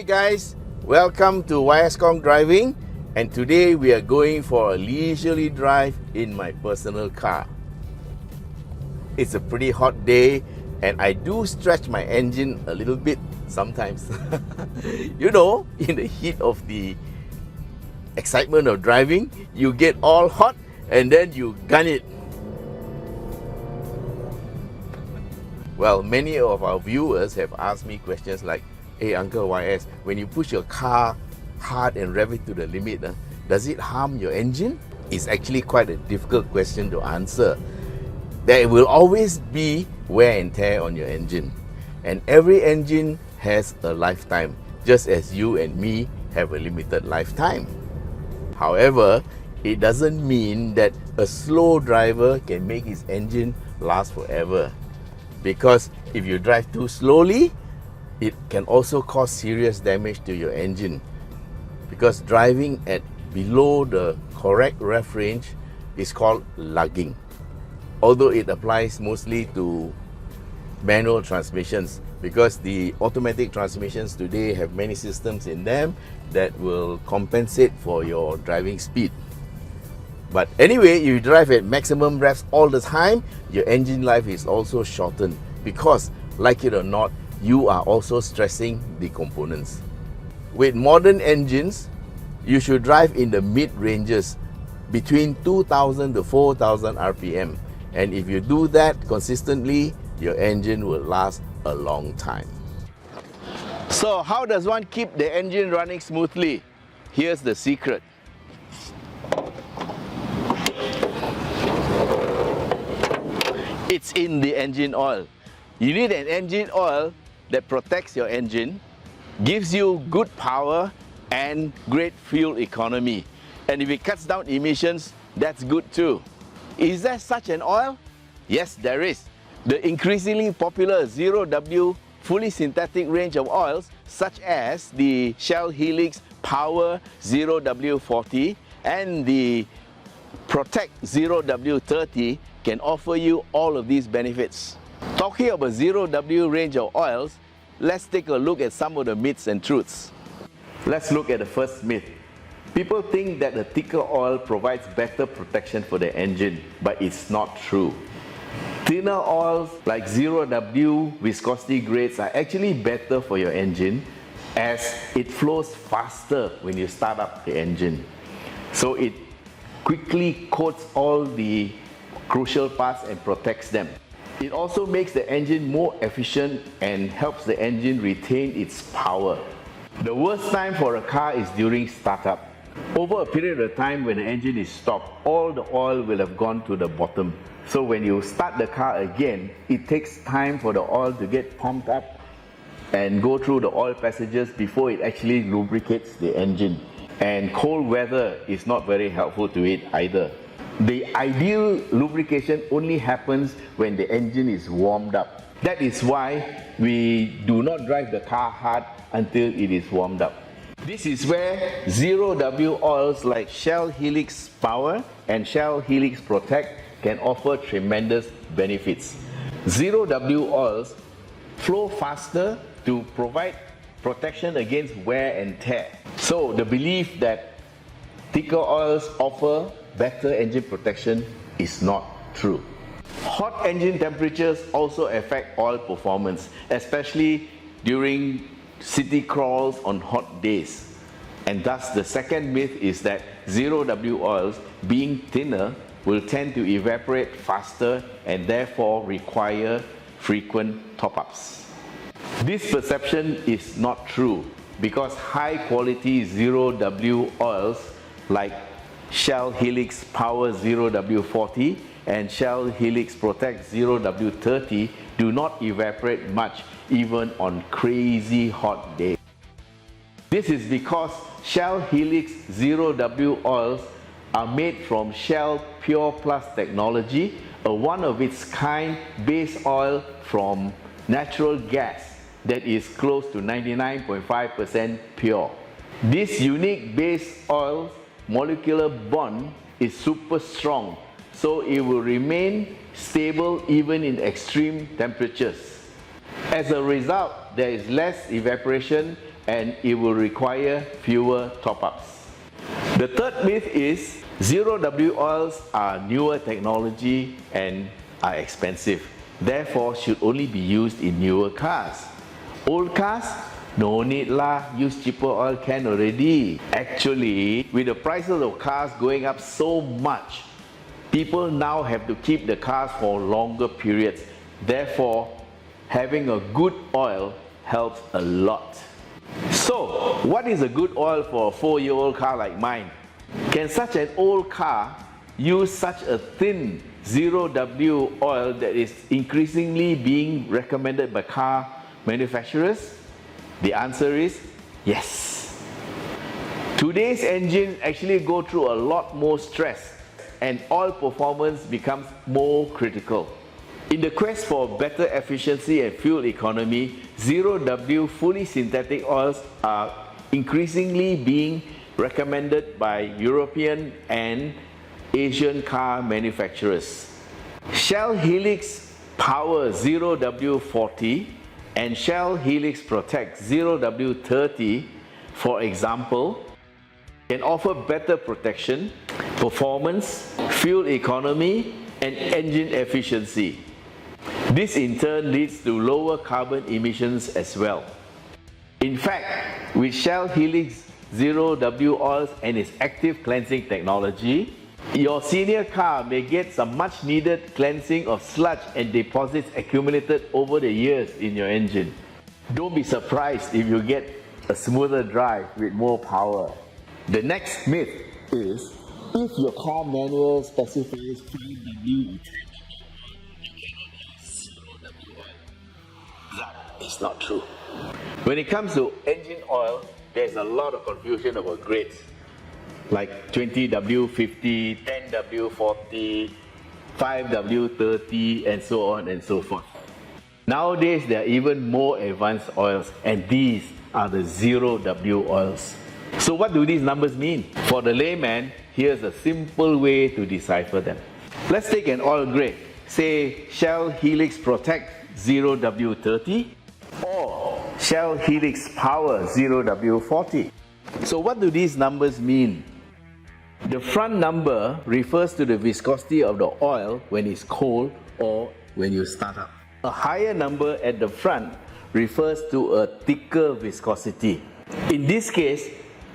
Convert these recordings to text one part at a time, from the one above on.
guys, welcome to Khong Driving, and today we are going for a leisurely drive in my personal car. It's a pretty hot day and I do stretch my engine a little bit sometimes. You know, in the heat of the excitement of driving, you get all hot and then you gun it. Well, many of our viewers have asked me questions like, "Hey Uncle YS, when you push your car hard and rev it to the limit, does it harm your engine?" It's actually quite a difficult question to answer. There will always be wear and tear on your engine. And every engine has a lifetime, just as you and me have a limited lifetime. However, it doesn't mean that a slow driver can make his engine last forever. Because if you drive too slowly, it can also cause serious damage to your engine. Because driving at below the correct rev range is called lugging. Although it applies mostly to manual transmissions, because the automatic transmissions today have many systems in them that will compensate for your driving speed. But anyway, you drive at maximum revs all the time, your engine life is also shortened because, like it or not, you are also stressing the components. With modern engines, you should drive in the mid-ranges between 2000 to 4000 RPM. And if you do that consistently, your engine will last a long time. So how does one keep the engine running smoothly? Here's the secret. It's in the engine oil. You need an engine oil that protects your engine, gives you good power and great fuel economy. And if it cuts down emissions, that's good too. Is there such an oil? Yes, there is. The increasingly popular 0W fully synthetic range of oils, such as the Shell Helix Power 0W40 and the Protect 0W30, can offer you all of these benefits. Talking about 0W range of oils, let's take a look at some of the myths and truths. Let's look at the first myth. People think that the thicker oil provides better protection for the engine, but it's not true. Thinner oils like 0W viscosity grades are actually better for your engine as it flows faster when you start up the engine. So it quickly coats all the crucial parts and protects them. It also makes the engine more efficient and helps the engine retain its power. The worst time for a car is during startup. Over a period of time when the engine is stopped, all the oil will have gone to the bottom. So when you start the car again, it takes time for the oil to get pumped up and go through the oil passages before it actually lubricates the engine. And cold weather is not very helpful to it either. The ideal lubrication only happens when the engine is warmed up. That is why we do not drive the car hard until it is warmed up. This is where 0W oils like Shell Helix Power and Shell Helix Protect can offer tremendous benefits. 0W oils flow faster to provide protection against wear and tear. So the belief that thicker oils offer better engine protection is not true. Hot engine temperatures also affect oil performance, especially during city crawls on hot days. And thus the second myth is that 0W oils, being thinner, will tend to evaporate faster and therefore require frequent top-ups. This perception is not true because high quality 0W oils like Shell Helix Power 0W40 and Shell Helix Protect 0W30 do not evaporate much even on crazy hot days. This is because Shell Helix 0W oils are made from Shell Pure Plus technology, a one-of-its-kind base oil from natural gas that is close to 99.5% pure. This unique base oil's molecular bond is super strong, so it will remain stable even in extreme temperatures. As a result, there is less evaporation and it will require fewer top-ups. The third myth is zero W oils are newer technology and are expensive, therefore should only be used in newer cars. Old cars? No need lah, use cheaper oil can already. Actually, with the prices of cars going up so much, people now have to keep the cars for longer periods. Therefore, having a good oil helps a lot. So, what is a good oil for a 4-year-old car like mine? Can such an old car use such a thin zero W oil that is increasingly being recommended by car manufacturers? The answer is yes. Today's engines actually go through a lot more stress and oil performance becomes more critical. In the quest for better efficiency and fuel economy, zero W fully synthetic oils are increasingly being recommended by European and Asian car manufacturers. Shell Helix Power 0W40 and Shell Helix Protect 0W30, for example, can offer better protection, performance, fuel economy, and engine efficiency. This in turn leads to lower carbon emissions as well. In fact, with Shell Helix 0W oils and its active cleansing technology, your senior car may get some much needed cleansing of sludge and deposits accumulated over the years in your engine. Don't be surprised if you get a smoother drive with more power. The next myth is, if your car manual specifies 5W or 10W, that is not true. When it comes to engine oil, there's a lot of confusion about grades, like 20W50, 10W40, 5W30, and so on and so forth. Nowadays, there are even more advanced oils, and these are the zero W oils. So what do these numbers mean? For the layman, here's a simple way to decipher them. Let's take an oil grade, say Shell Helix Protect 0W30 or Shell Helix Power 0W40. So what do these numbers mean? The front number refers to the viscosity of the oil when it's cold or when you start up. A higher number at the front refers to a thicker viscosity. In this case,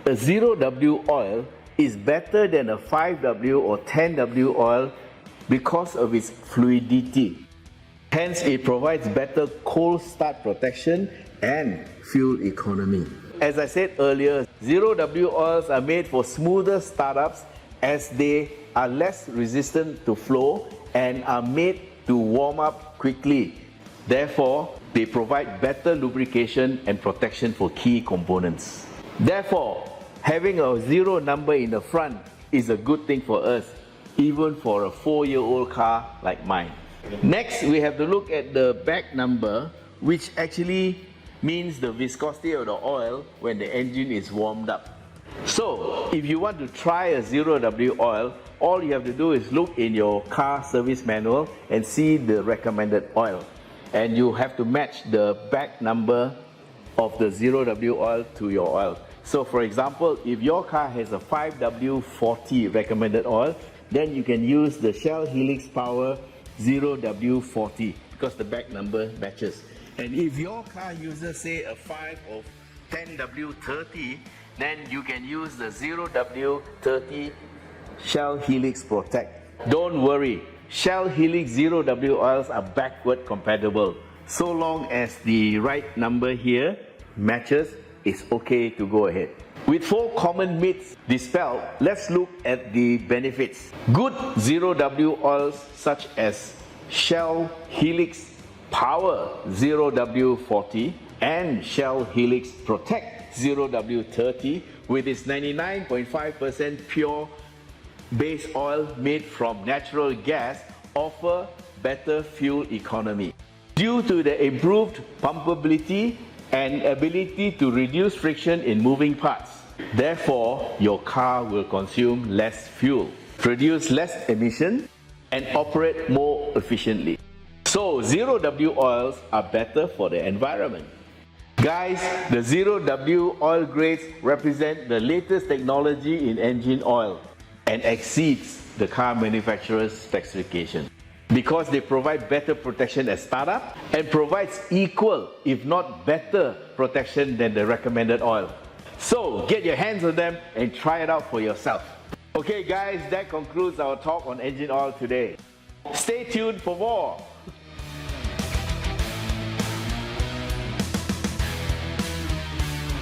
a 0W oil is better than a 5W or 10W oil because of its fluidity. Hence, it provides better cold start protection and fuel economy. As I said earlier, 0W oils are made for smoother startups as they are less resistant to flow and are made to warm up quickly. Therefore, they provide better lubrication and protection for key components. Therefore, having a zero number in the front is a good thing for us, even for a 4-year-old car like mine. Next, we have to look at the back number, which actually means the viscosity of the oil when the engine is warmed up. So, if you want to try a 0W oil, all you have to do is look in your car service manual and see the recommended oil. And you have to match the back number of the 0W oil to your oil. So for example, if your car has a 5W40 recommended oil, then you can use the Shell Helix Power 0W40 because the back number matches. And if your car uses say a 5 or 10W30, then you can use the 0W30 Shell Helix Protect. Don't worry, Shell Helix 0W oils are backward compatible. So long as the right number here matches, it's okay to go ahead. With 4 common myths dispelled, let's look at the benefits. Good 0W oils such as Shell Helix Power 0W40 and Shell Helix Protect 0W30 with its 99.5% pure base oil made from natural gas offer better fuel economy. Due to the improved pumpability and ability to reduce friction in moving parts. Therefore, your car will consume less fuel, produce less emission, and operate more efficiently. So, 0W oils are better for the environment. Guys, the 0W oil grades represent the latest technology in engine oil and exceeds the car manufacturer's specification because they provide better protection at startup and provides equal, if not better, protection than the recommended oil. So get your hands on them and try it out for yourself. Okay guys, that concludes our talk on engine oil today. Stay tuned for more.